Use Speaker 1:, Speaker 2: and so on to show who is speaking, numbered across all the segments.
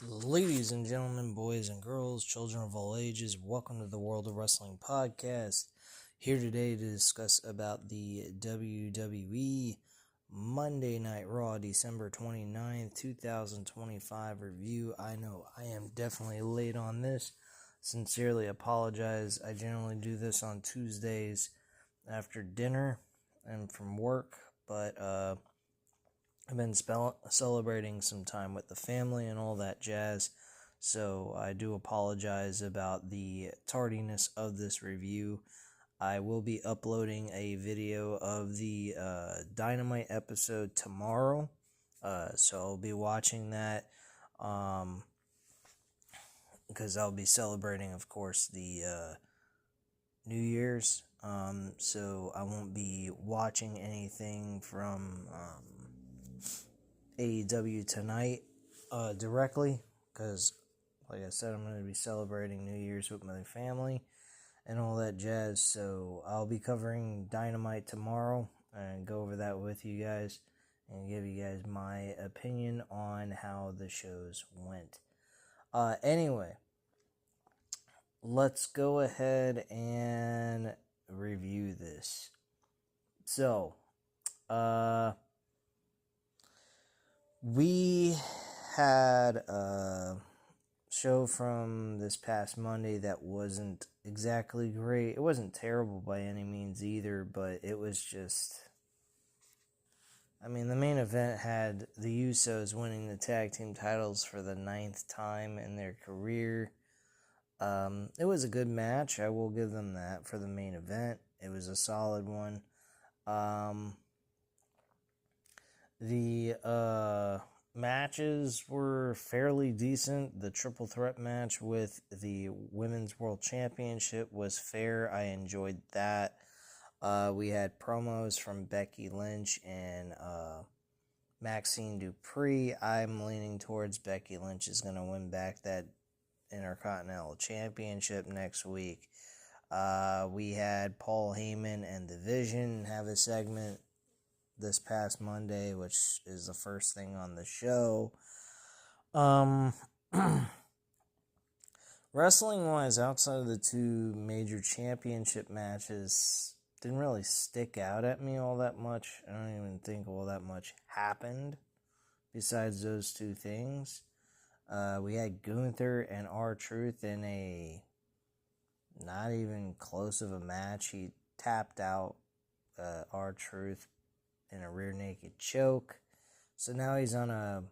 Speaker 1: Ladies and gentlemen, boys and girls, children of all ages, welcome to the World of Wrestling podcast. Here today to discuss about the WWE Monday Night Raw, December 29th, 2025 review. I know I am definitely late on this. Sincerely apologize. I generally do this on Tuesdays after dinner and from work, but I've been celebrating some time with the family and all that jazz, so I do apologize about the tardiness of this review. I will be uploading a video of the Dynamite episode tomorrow, so I'll be watching that because I'll be celebrating, of course, the New Year's, so I won't be watching anything from AEW tonight directly, because like I said, I'm going to be celebrating New Year's with my family and all that jazz, so I'll be covering Dynamite tomorrow and go over that with you guys and give you guys my opinion on how the shows went. Anyway, let's go ahead and review this. So, we had a show from this past Monday that wasn't exactly great. It wasn't terrible by any means either, but it was just... the main event had the Usos winning the tag team titles for the 9th time in their career. It was a good match. I will give them that for the main event. It was a solid one. The matches were fairly decent. The triple threat match with the Women's World Championship was fair. I enjoyed that. We had promos from Becky Lynch and Maxine Dupree. I'm leaning towards Becky Lynch is going to win back that Intercontinental Championship next week. We had Paul Heyman and The Vision have a segment this past Monday, which is the first thing on the show. Wrestling-wise, outside of the two major championship matches, didn't really stick out at me all that much. I don't even think all that much happened besides those two things. We had Gunther and R-Truth in a not even close of a match. He tapped out R-Truth in a rear naked choke. So now he's on a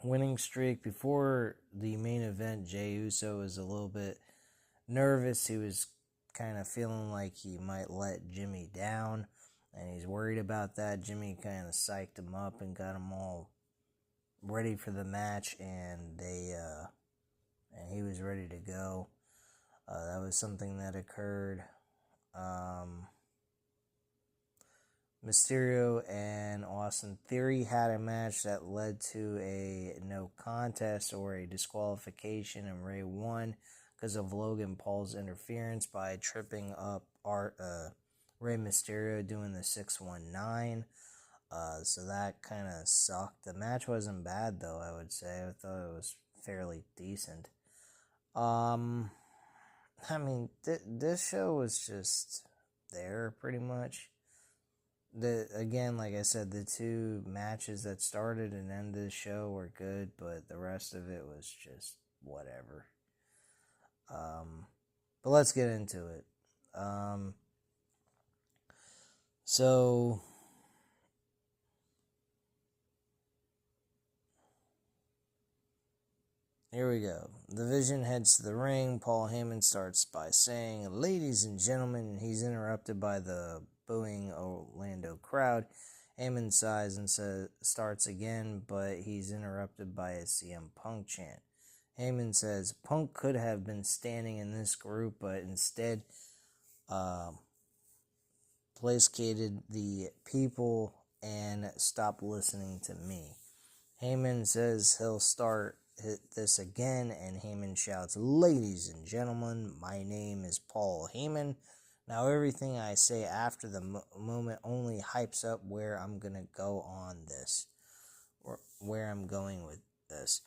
Speaker 1: winning streak. Before the main event, Jey Uso was a little bit nervous. He was kind of feeling like he might let Jimmy down, and he's worried about that. Jimmy kind of psyched him up and got him all ready for the match, and he was ready to go. That was something that occurred. Mysterio and Austin Theory had a match that led to a no contest or a disqualification, and Ray won because of Logan Paul's interference by tripping up Rey Mysterio doing the 619. So that kind of sucked. The match wasn't bad, though, I would say. I thought it was fairly decent. This show was just there, pretty much. Again, like I said, the two matches that started and ended the show were good, but the rest of it was just whatever. But let's get into it. So here we go. The Vision heads to the ring. Paul Heyman starts by saying, "Ladies and gentlemen," he's interrupted by the booing Orlando crowd. Heyman sighs and starts again, but he's interrupted by a CM Punk chant. Heyman says Punk could have been standing in this group, but instead placated the people and stopped listening to me. Heyman says he'll start this again, and Heyman shouts, "Ladies and gentlemen, my name is Paul Heyman. Now everything I say after the moment only hypes up where I'm going to go on this, or where I'm going with this.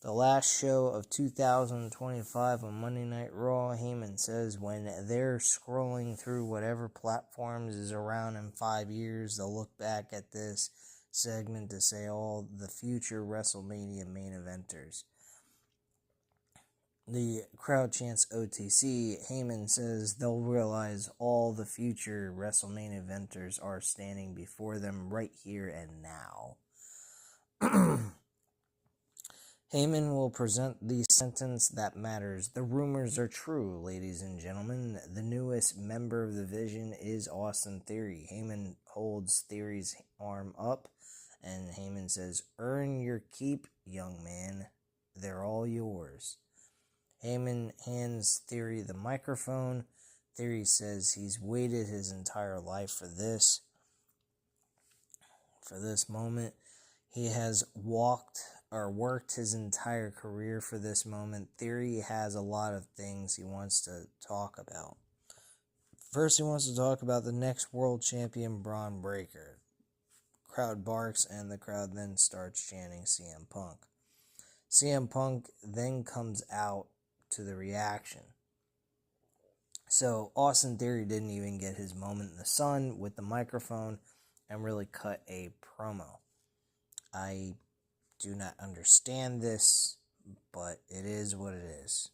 Speaker 1: The last show of 2025 on Monday Night Raw, Heyman says when they're scrolling through whatever platforms is around in 5 years, they'll look back at this segment to say all the future WrestleMania main eventers. The crowd chants OTC. Heyman says they'll realize all the future WrestleMania eventers are standing before them right here and now. Heyman will present the sentence that matters. The rumors are true, ladies and gentlemen. The newest member of the Vision is Austin Theory. Heyman holds Theory's arm up, and Heyman says, "Earn your keep, young man. They're all yours." Heyman hands Theory the microphone. Theory says he's waited his entire life for this moment. He has worked his entire career for this moment. Theory has a lot of things he wants to talk about. First, he wants to talk about the next world champion, Braun Breaker. Crowd barks, and the crowd then starts chanting CM Punk. CM Punk then comes out to the reaction. So Austin Theory didn't even get his moment in the sun with the microphone and really cut a promo. I do not understand this, but it is what it is.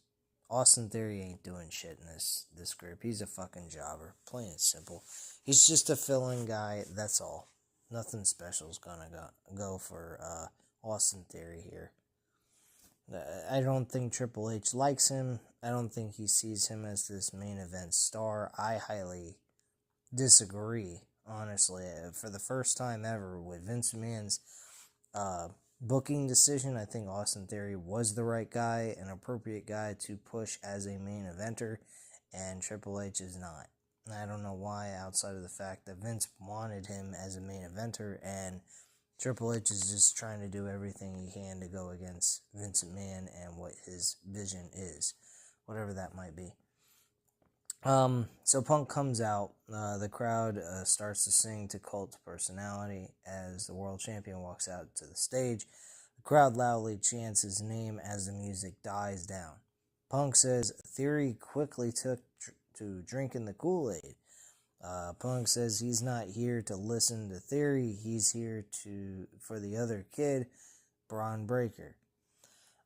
Speaker 1: Austin Theory ain't doing shit in this group. He's a fucking jobber, plain and simple. He's just a fill-in guy, that's all. Nothing special is gonna go for Austin Theory here. I don't think Triple H likes him. I don't think he sees him as this main event star. I highly disagree, honestly. For the first time ever with Vince McMahon's booking decision, I think Austin Theory was the right guy, an appropriate guy to push as a main eventer, and Triple H is not. I don't know why, outside of the fact that Vince wanted him as a main eventer, and Triple H is just trying to do everything he can to go against Vince McMahon and what his vision is, whatever that might be. So Punk comes out. The crowd starts to sing to Cult Personality as the world champion walks out to the stage. The crowd loudly chants his name as the music dies down. Punk says Theory quickly took to drinking the Kool-Aid. Punk says he's not here to listen to Theory. He's here for the other kid, Braun Breaker.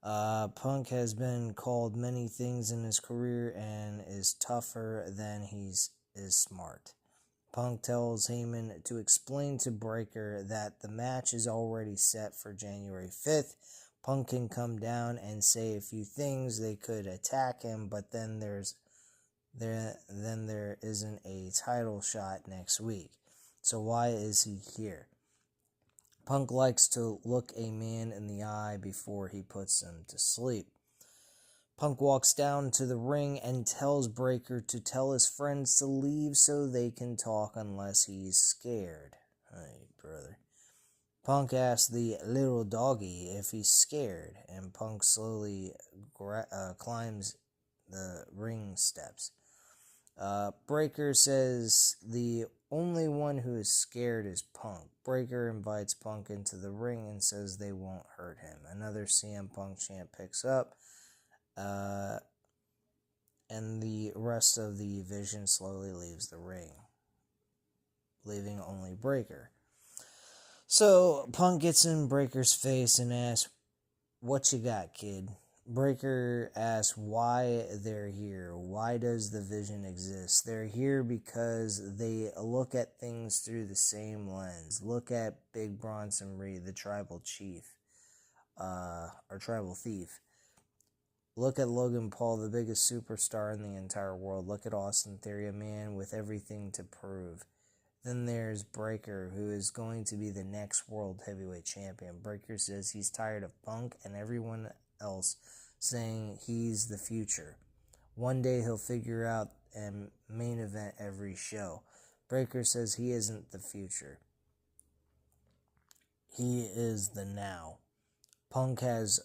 Speaker 1: Punk has been called many things in his career and is tougher than is smart. Punk tells Heyman to explain to Breaker that the match is already set for January 5th. Punk can come down and say a few things. They could attack him, but then there isn't a title shot next week. So why is he here? Punk likes to look a man in the eye before he puts him to sleep. Punk walks down to the ring and tells Breaker to tell his friends to leave so they can talk unless he's scared. Hey, brother. Punk asks the little doggy if he's scared, and Punk slowly climbs the ring steps. Breaker says the only one who is scared is Punk. Breaker invites Punk into the ring and says they won't hurt him. Another CM Punk chant picks up, and the rest of the Vision slowly leaves the ring, leaving only Breaker. So Punk gets in Breaker's face and asks, "What you got, kid?" Breaker asks why they're here. Why does the Vision exist? They're here because they look at things through the same lens. Look at Big Bronson Reed, the tribal chief, or tribal thief. Look at Logan Paul, the biggest superstar in the entire world. Look at Austin Theory, a man with everything to prove. Then there's Breaker, who is going to be the next world heavyweight champion. Breaker says he's tired of Punk and everyone else saying he's the future. One day he'll figure out and main event every show. Breaker says he isn't the future. He is the now. Punk has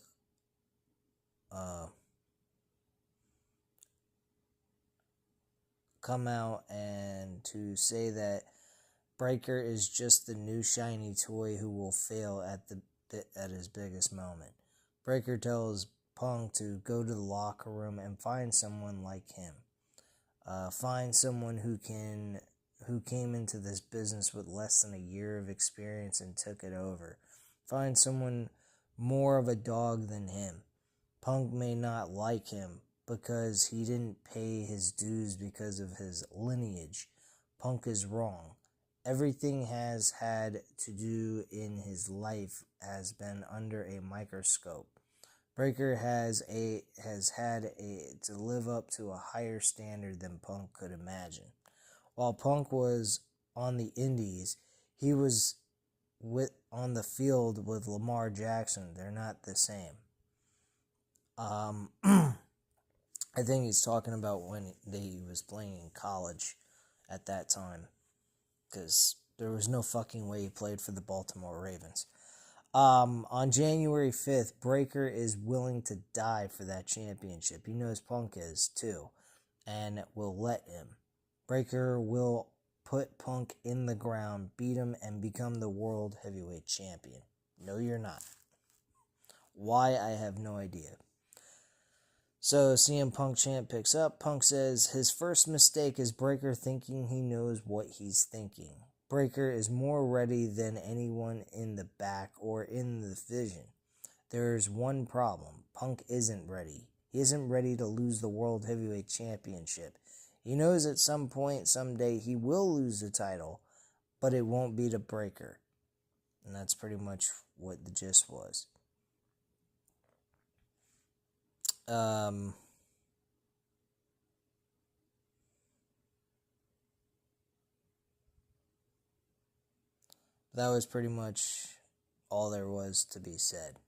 Speaker 1: come out and to say that Breaker is just the new shiny toy who will fail at his biggest moment. Breakker tells Punk to go to the locker room and find someone like him. Find someone who came into this business with less than a year of experience and took it over. Find someone more of a dog than him. Punk may not like him because he didn't pay his dues because of his lineage. Punk is wrong. Everything has had to do in his life has been under a microscope. Breakker has had to live up to a higher standard than Punk could imagine. While Punk was on the Indies, he was on the field with Lamar Jackson. They're not the same. I think he's talking about when he was playing in college at that time, because there was no fucking way he played for the Baltimore Ravens. On January 5th, Breakker is willing to die for that championship. He knows Punk is, too, and will let him. Breakker will put Punk in the ground, beat him, and become the world heavyweight champion. No, you're not. Why, I have no idea. So, CM Punk chant picks up. Punk says his first mistake is Breakker thinking he knows what he's thinking. Breakker is more ready than anyone in the back or in the division. There's one problem. Punk isn't ready. He isn't ready to lose the World Heavyweight Championship. He knows at some point, someday, he will lose the title, but it won't be to Breakker. And that's pretty much what the gist was. That was pretty much all there was to be said.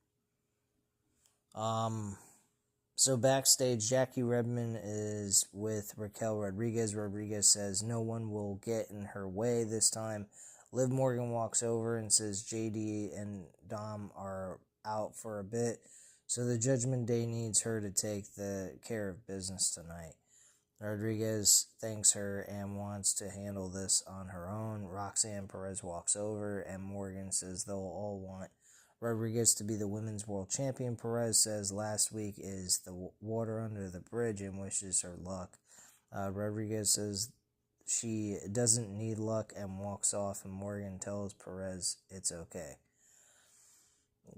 Speaker 1: So backstage, Jackie Redmond is with Raquel Rodriguez. Rodriguez says no one will get in her way this time. Liv Morgan walks over and says JD and Dom are out for a bit, so the Judgment Day needs her to take the care of business tonight. Rodriguez thanks her and wants to handle this on her own. Roxanne Perez walks over and Morgan says they'll all want Rodriguez to be the women's world champion. Perez says last week is the water under the bridge and wishes her luck. Rodriguez says she doesn't need luck and walks off, and Morgan tells Perez it's okay.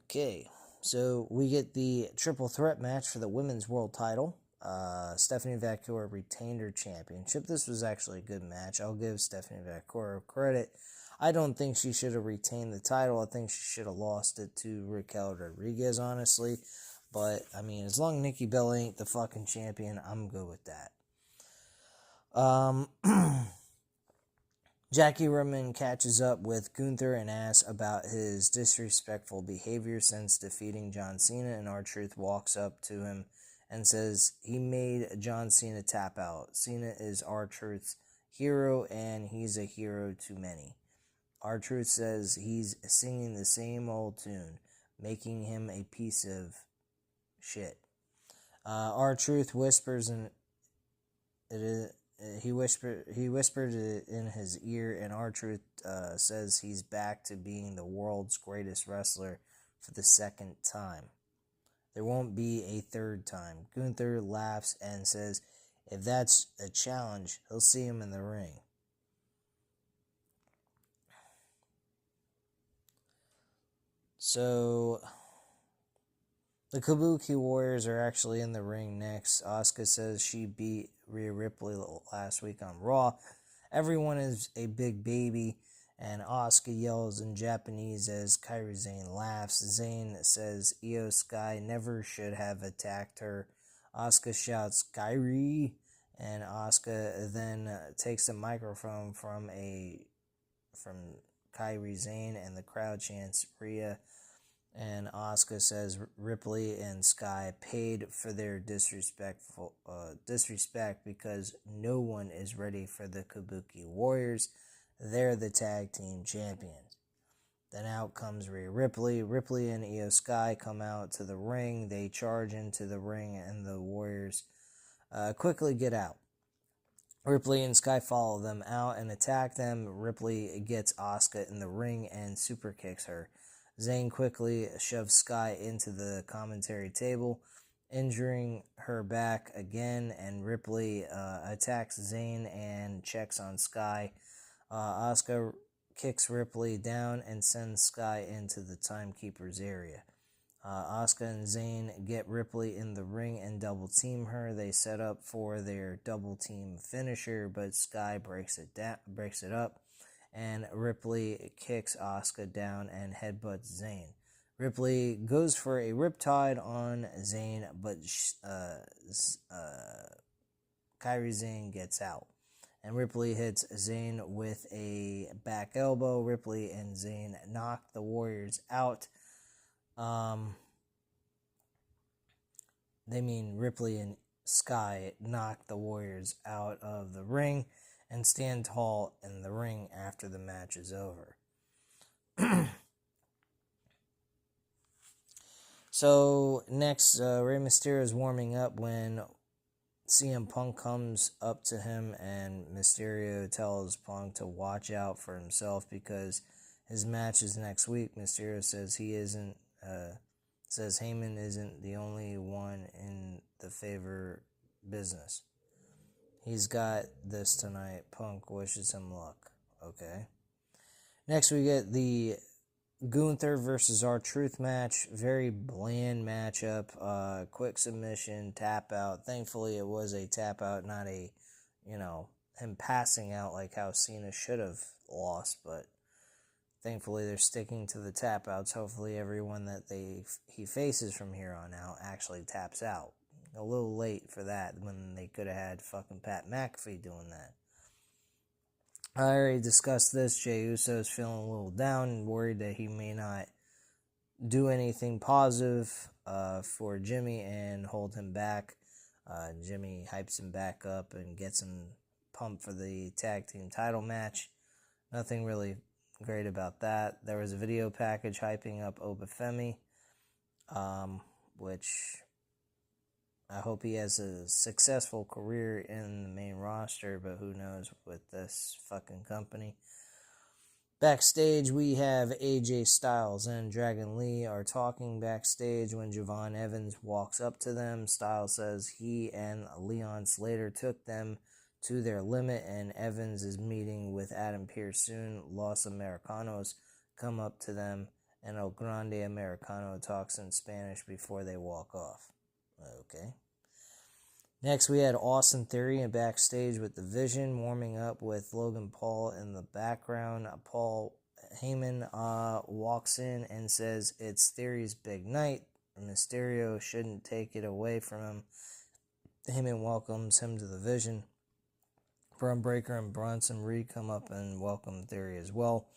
Speaker 1: Okay, so we get the triple threat match for the women's world title. Stephanie Vaquera retained her championship. This was actually a good match. I'll give Stephanie Vaquera credit. I don't think she should have retained the title. I think she should have lost it to Raquel Rodriguez, honestly. But, I mean, as long as Nikki Bella ain't the fucking champion, I'm good with that. Jackie Redmond catches up with Gunther and asks about his disrespectful behavior since defeating John Cena, and R-Truth walks up to him and says he made John Cena tap out. Cena is R-Truth's hero, and he's a hero to many. R-Truth says he's singing the same old tune, making him a piece of shit. R-Truth whispers and he whispered it in his ear, and R-Truth says he's back to being the world's greatest wrestler for the second time. There won't be a third time. Gunther laughs and says if that's a challenge, he'll see him in the ring. So, the Kabuki Warriors are actually in the ring next. Asuka says she beat Rhea Ripley last week on Raw. Everyone is a big baby, and Asuka yells in Japanese as Kairi Sane laughs. Zane says Io Sky never should have attacked her. Asuka shouts, Kairi, and Asuka then takes the microphone from Kairi Sane, and the crowd chants Rhea. And Asuka says Ripley and Sky paid for their disrespect because no one is ready for the Kabuki Warriors. They're the tag team champions. Then out comes Rhea Ripley. Ripley and Io Sky come out to the ring. They charge into the ring, and the Warriors quickly get out. Ripley and Sky follow them out and attack them. Ripley gets Asuka in the ring and super kicks her. Zayn quickly shoves Sky into the commentary table, injuring her back again, and Ripley attacks Zayn and checks on Sky. Asuka kicks Ripley down and sends Sky into the Timekeeper's area. Asuka and Zayn get Ripley in the ring and double team her. They set up for their double team finisher, but Sky breaks it up, and Ripley kicks Asuka down and headbutts Zayn. Ripley goes for a riptide on Zayn, but Kairi Sane gets out. And Ripley hits Zayn with a back elbow. Ripley and Zayn knock the Warriors out. Ripley and Sky knock the Warriors out of the ring and stand tall in the ring after the match is over. So next, Rey Mysterio is warming up when CM Punk comes up to him, and Mysterio tells Punk to watch out for himself because his match is next week. Mysterio says says Heyman isn't the only one in the favor business. He's got this tonight. Punk wishes him luck. Okay. Next, we get the Gunther versus R-Truth match. Very bland matchup. Quick submission, tap out. Thankfully, it was a tap out, not a, him passing out like how Cena should have lost. But thankfully, they're sticking to the tap outs. Hopefully, everyone that he faces from here on out actually taps out. A little late for that when they could have had fucking Pat McAfee doing that. I already discussed this. Jey Uso is feeling a little down and worried that he may not do anything positive for Jimmy and hold him back. Jimmy hypes him back up and gets him pumped for the tag team title match. Nothing really great about that. There was a video package hyping up Obafemi, which I hope he has a successful career in the main roster, but who knows with this fucking company. Backstage, we have AJ Styles and Dragon Lee are talking backstage when Javon Evans walks up to them. Styles says he and Leon Slater took them to their limit, and Evans is meeting with Adam Pearce soon. Los Americanos come up to them, and El Grande Americano talks in Spanish before they walk off. Okay. Next, we had Austin Theory in backstage with the Vision, warming up with Logan Paul in the background. Paul Heyman walks in and says it's Theory's big night. Mysterio shouldn't take it away from him. Heyman welcomes him to the Vision. Bron Breakker and Bronson Reed come up and welcome Theory as well.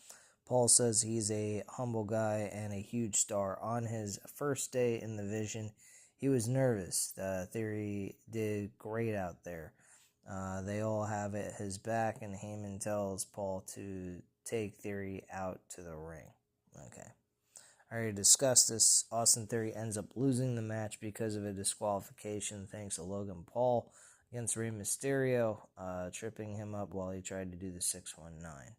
Speaker 1: Paul says he's a humble guy and a huge star. On his first day in the Vision, he was nervous. Theory did great out there. They all have his back, and Heyman tells Paul to take Theory out to the ring. Okay. I already discussed this. Austin Theory ends up losing the match because of a disqualification thanks to Logan Paul against Rey Mysterio, tripping him up while he tried to do the 619.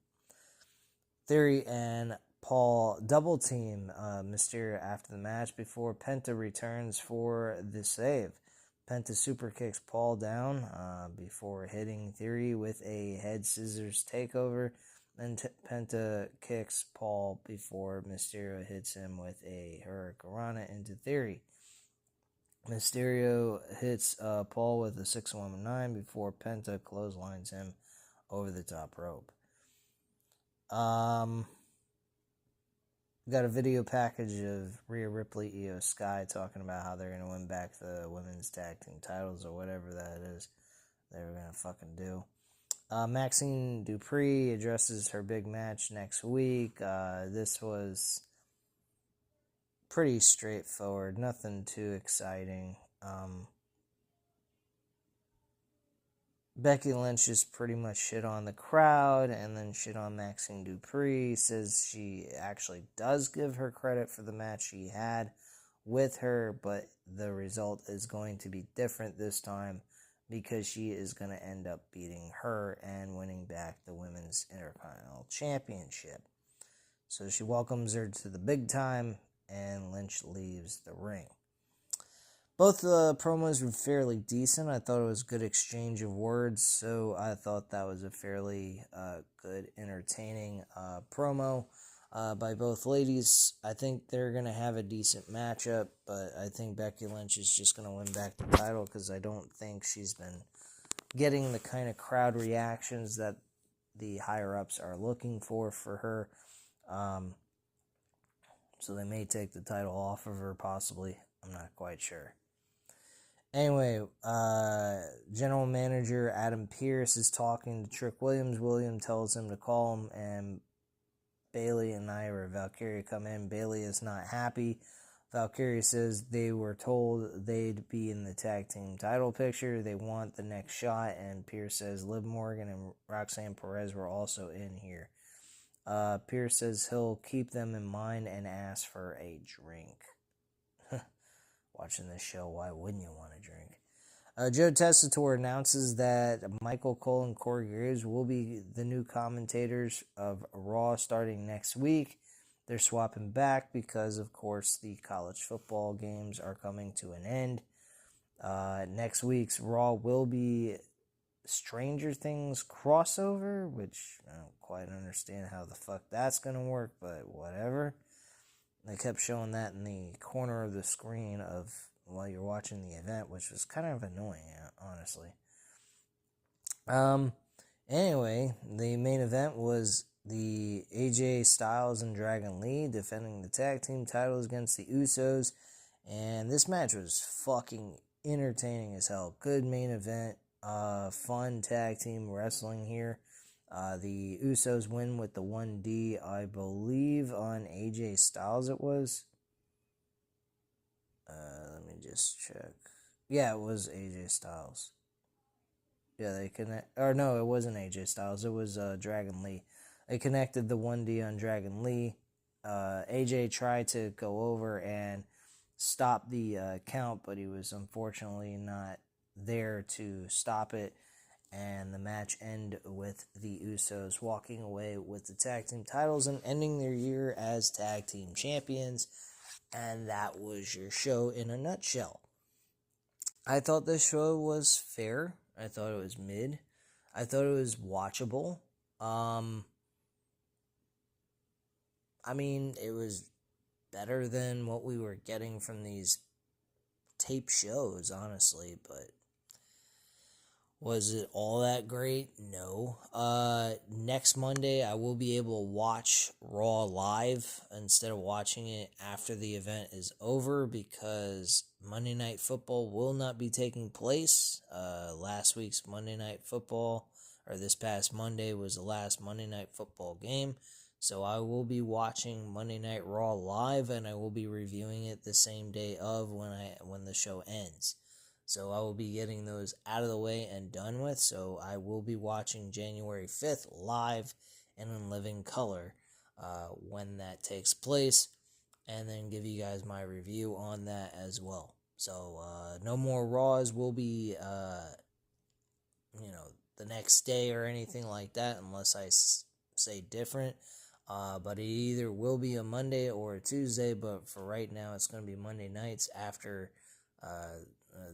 Speaker 1: Theory and Paul double team Mysterio after the match before Penta returns for the save. Penta super kicks Paul down before hitting Theory with a head scissors takeover. Then Penta kicks Paul before Mysterio hits him with a Hurricanrana into Theory. Mysterio hits Paul with a 619 before Penta clotheslines him over the top rope. We got a video package of Rhea Ripley, Io Sky talking about how they're going to win back the women's tag team titles or whatever that is they were going to fucking do. Maxine Dupree addresses her big match next week. This was pretty straightforward, nothing too exciting. Becky Lynch just pretty much shit on the crowd and then shit on Maxine Dupree. Says she actually does give her credit for the match she had with her, but the result is going to be different this time because she is going to end up beating her and winning back the Women's Intercontinental Championship. So she welcomes her to the big time, and Lynch leaves the ring. Both the promos were fairly decent. I thought it was a good exchange of words, so I thought that was a fairly good, entertaining promo by both ladies. I think they're going to have a decent matchup, but I think Becky Lynch is just going to win back the title because I don't think she's been getting the kind of crowd reactions that the higher-ups are looking for her. So they may take the title off of her, possibly. I'm not quite sure. Anyway, General Manager Adam Pearce is talking to Trick Williams. William tells him to call him, and Bayley and Ira Valkyria come in. Bayley is not happy. Valkyria says they were told they'd be in the tag team title picture. They want the next shot, and Pearce says Liv Morgan and Roxanne Perez were also in here. Pearce says he'll keep them in mind and ask for a drink. Watching this show, why wouldn't you want a drink? Joe Tessitore announces that Michael Cole and Corey Graves will be the new commentators of Raw starting next week. They're swapping back because, of course, the college football games are coming to an end. Next week's Raw will be Stranger Things crossover, which I don't quite understand how the fuck that's going to work, but whatever. They kept showing that in the corner of the screen while you're watching the event, which was kind of annoying, honestly. Anyway, the main event was the AJ Styles and Dragon Lee defending the tag team titles against the Usos, and this match was fucking entertaining as hell. Good main event, fun tag team wrestling here. The Usos win with the 1D, I believe, on AJ Styles it was. Let me just check. Yeah, it was AJ Styles. Yeah, they connect. Or no, it wasn't AJ Styles. It was Dragon Lee. They connected the 1D on Dragon Lee. AJ tried to go over and stop the count, but he was unfortunately not there to stop it. And the match ended with the Usos walking away with the tag team titles and ending their year as tag team champions. And that was your show in a nutshell. I thought this show was fair. I thought it was mid. I thought it was watchable. I mean, it was better than what we were getting from these tape shows, honestly, but was it all that great? No. Next Monday, I will be able to watch Raw live instead of watching it after the event is over because Monday Night Football will not be taking place. Last week's Monday Night Football, or this past Monday, was the last Monday Night Football game. So I will be watching Monday Night Raw live, and I will be reviewing it the same day of when the show ends. So I will be getting those out of the way and done with. So I will be watching January 5th live and in living color when that takes place. And then give you guys my review on that as well. So no more Raws will be, the next day or anything like that unless I say different. But it either will be a Monday or a Tuesday. But for right now, it's going to be Monday nights after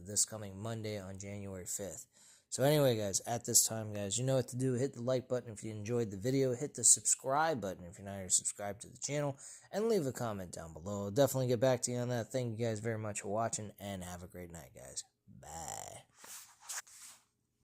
Speaker 1: this coming Monday on January 5th. So anyway, guys, at this time, guys, you know what to do. Hit the like button if you enjoyed the video. Hit the subscribe button if you're not already subscribed to the channel. And leave a comment down below. I'll definitely get back to you on that. Thank you guys very much for watching, and have a great night, guys. Bye.